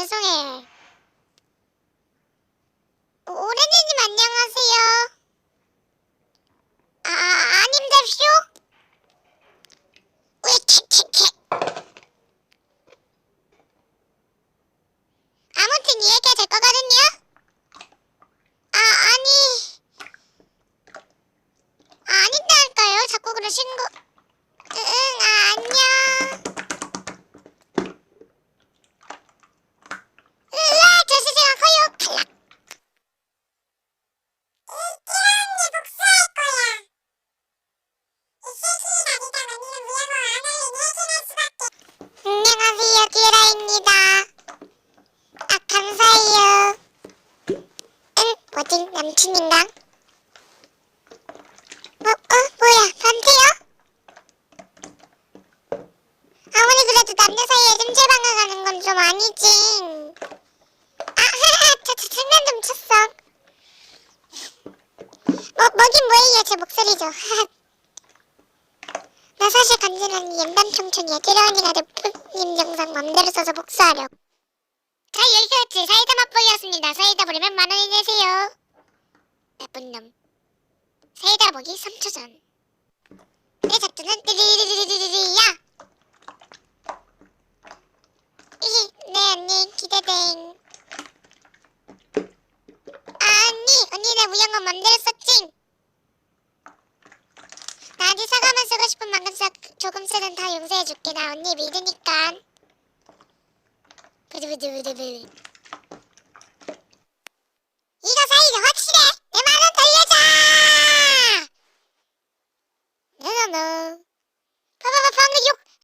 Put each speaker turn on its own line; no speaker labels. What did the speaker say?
죄송해요. 오렌지님 안녕하세요. 아님잡쇼? 왜 캐캐캐. 아무튼 이 얘기가 될 거거든요? 아닌다니까요. 자꾸 그러시는 거. 안녕. 으아, 저수지가 커요. 탈락. 안녕하세요, 듀라입니다. 간사해요. 뭐지? 남친인가? 뭐야? 반대요? 아무리 그래도 남녀 사이에 찜질방을 가는 건 좀 아니지. 저 장난 좀 쳤어. 뭐긴 뭐예요, 제 목소리죠. 나 사실 간지러니 옌담춍춍이야. 듀라언니가 르프님 영상 맘대로 써서 복수하려고. 자, 여기까지 사이다 맛보기였습니다. 사이다 버리면 만원이 되세요. 나쁜 놈. 사이다 먹이 3초 전. 내 작두는 띠리리리리리리야. 네 언니 기대댕. 언니 내 무용은 맘대로 썼지? 나한테 사과만 쓰고 싶은 만큼 조금 쓰든 다 용서해줄게. 나 언니 믿으니까. 부두부두부두부.